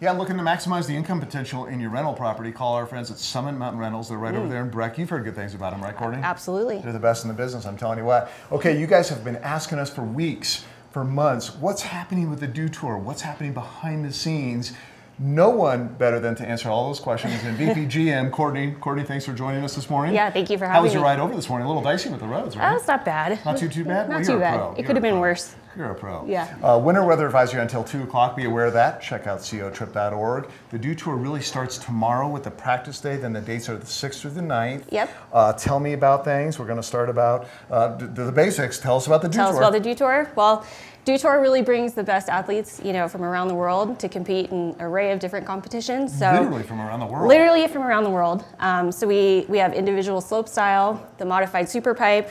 Yeah, looking to maximize the income potential in your rental property, call our friends at Summit Mountain Rentals. They're right over there in Breck. You've heard good things about them, right, Courtney? Absolutely. They're the best in the business, I'm telling you what. Okay, you guys have been asking us for weeks, for months, what's happening with the Dew Tour? What's happening behind the scenes? No one better than to answer all those questions than VPGM, Courtney. Courtney, thanks for joining us this morning. Yeah, thank you for having me. How was your ride over this morning? A little dicey with the roads, right? Oh, it's not bad. Not too bad? Not too bad. It could have been worse. You're a pro. Yeah. Winter weather advisory until 2 o'clock. Be aware of that. Check out cotrip.org. The Dew Tour really starts tomorrow with the practice day. Then the dates are the 6th through the 9th. Yep. Tell me about things. We're going to start about the basics. Tell us about the Dew Tour. Tell us about the Dew Tour. Well, Dew Tour really brings the best athletes, from around the world to compete in an array of different competitions. So literally from around the world. Literally from around the world. So we have individual slope style, the modified super pipe.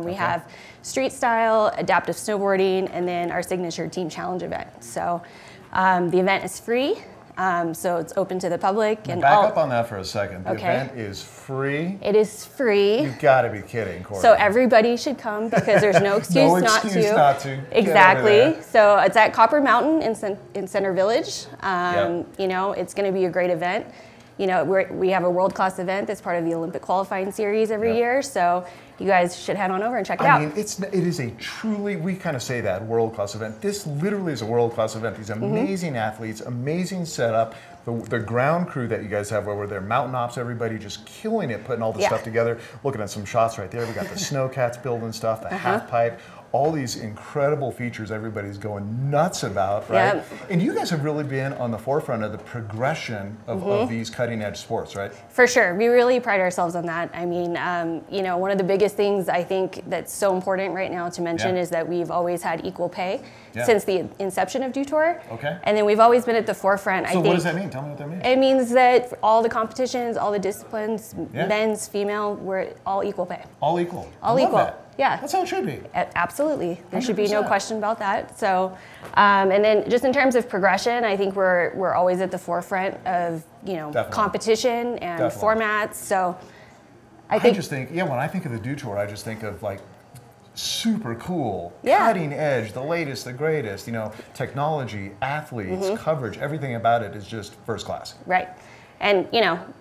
We have street style, adaptive snowboarding, and then our signature team challenge event. So the event is free. So it's open to the public. And back up on that for a second. The event is free. It is free. You've got to be kidding, Courtney. So everybody should come because there's no excuse, no excuse not to. Exactly. So it's at Copper Mountain in Center Village. It's going to be a great event. We have a world-class event that's part of the Olympic qualifying series every year. So you guys should head on over and check it out. I mean, it is a truly, we kind of say that, world-class event. This literally is a world-class event. These amazing athletes, amazing setup, the ground crew that you guys have over there, mountain ops, everybody just killing it, putting all the stuff together. Looking at some shots right there. We got the snowcats building stuff, the half pipe. All these incredible features everybody's going nuts about, right? Yep. And you guys have really been on the forefront of the progression of these cutting-edge sports, right? For sure. We really pride ourselves on that. I mean, one of the biggest things I think that's so important right now to mention is that we've always had equal pay since the inception of Dew Tour. Okay. And then we've always been at the forefront, I think. So what does that mean? Tell me what that means. It means that all the competitions, all the disciplines, men's, female, we're all equal pay. All equal. All I love equal. That. Yeah. That's how it should be. Absolutely. There 100%. should be no question about that. So, and then just in terms of progression, I think we're always at the forefront of, competition and formats. So I just think, when I think of the Dew Tour, I just think of like super cool, cutting edge, the latest, the greatest, technology, athletes, coverage, everything about it is just first class. Right. And,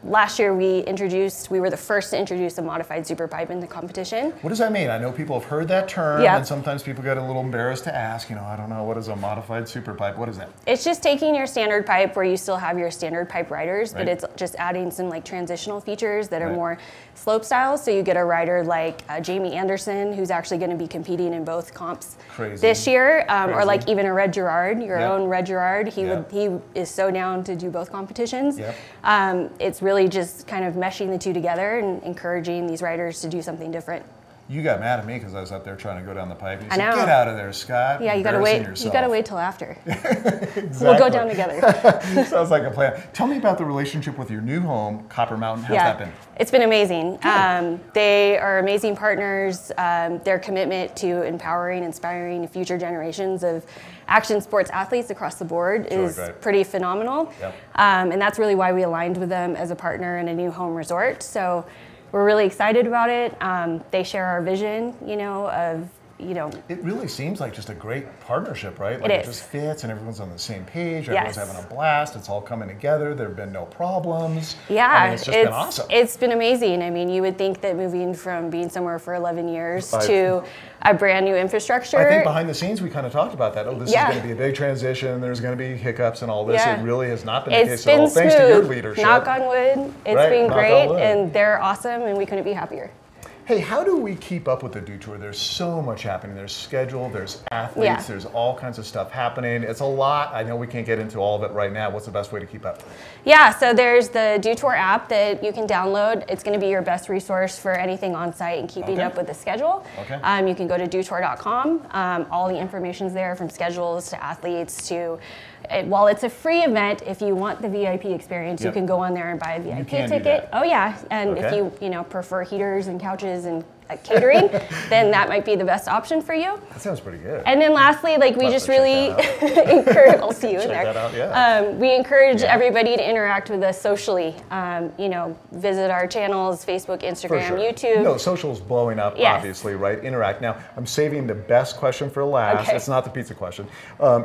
last year we were the first to introduce a modified super pipe in the competition. What does that mean? I know people have heard that term, and sometimes people get a little embarrassed to ask, I don't know, what is a modified super pipe? What is that? It's just taking your standard pipe where you still have your standard pipe riders, but it's just adding some transitional features that are more slope style. So you get a rider like Jamie Anderson, who's actually going to be competing in both comps this year, or like even a Red Gerard, your own Red Gerard. He is so down to do both competitions. It's really just kind of meshing the two together and encouraging these riders to do something different. You got mad at me because I was up there trying to go down the pipe. You said, get out of there, Scott. Yeah, you gotta wait. You gotta wait till after. Exactly. We'll go down together. Sounds like a plan. Tell me about the relationship with your new home, Copper Mountain. How's that been? It's been amazing. They are amazing partners. Their commitment to empowering, inspiring future generations of action sports athletes across the board is pretty phenomenal. Yep. And that's really why we aligned with them as a partner in a new home resort. So we're really excited about it. They share our vision, It really seems like just a great partnership, right? Like it just fits and everyone's on the same page. Everyone's having a blast. It's all coming together. There have been no problems. Yeah, it's just been awesome. It's been amazing. I mean, you would think that moving from being somewhere for 11 years to a brand new infrastructure. I think behind the scenes we kind of talked about that. Oh, this is going to be a big transition. There's going to be hiccups and all this. It really has not been the case at all. Thanks to your leadership. Knock on wood. It's been great, and they're awesome, and we couldn't be happier. Hey, how do we keep up with the Dew Tour? There's so much happening. There's schedule, there's athletes, there's all kinds of stuff happening. It's a lot. I know we can't get into all of it right now. What's the best way to keep up? Yeah, so there's the Dew Tour app that you can download. It's going to be your best resource for anything on site and keeping up with the schedule. You can go to dewtour.com. All the information's there, from schedules to athletes to while it's a free event, if you want the VIP experience, you can go on there and buy a VIP ticket. Oh yeah, and if you prefer heaters and couches and catering, then that might be the best option for you. That sounds pretty good. And then lastly, like we just really encourage, I'll see you in there. Check that out, yeah. We encourage everybody to interact with us socially. You know, visit our channels, Facebook, Instagram, YouTube. No, social's blowing up, obviously, right? Interact. Now, I'm saving the best question for last. Okay. It's not the pizza question.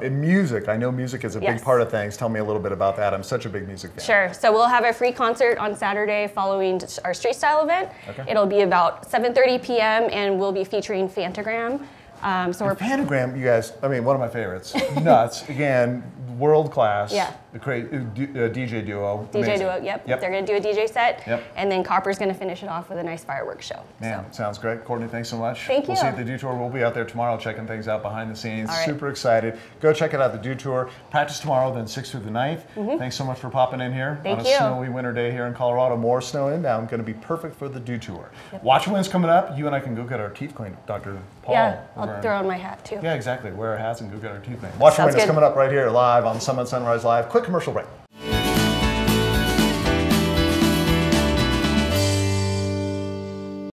In music, I know music is a big part of things. Tell me a little bit about that. I'm such a big music fan. Sure. So we'll have a free concert on Saturday following our street style event. Okay. It'll be about 7:30 p.m. and we'll be featuring Fantagram. Fantagram, you guys, I mean, one of my favorites. Nuts. Again, world class. Yeah. The DJ duo. DJ Amazing. duo, yep. They're going to do a DJ set. Yep. And then Copper's going to finish it off with a nice fireworks show. Man, sounds great. Courtney, thanks so much. Thank you. We'll see you at the Dew Tour. We'll be out there tomorrow checking things out behind the scenes. All right. Super excited. Go check it out, the Dew Tour. Practice tomorrow, then 6th through the 9th. Thanks so much for popping in here Thank on a you. snowy winter day here in Colorado. More snow inbound. Going to be perfect for the Dew Tour. Yep. Watch when's coming up. You and I can go get our teeth cleaned, Dr. Paul. Yeah, I'll throw on my hat too. Yeah, exactly. Wear our hats and go get our teeth cleaned. Watch when it's coming up right here live on Summit Sunrise Live. Quick commercial break.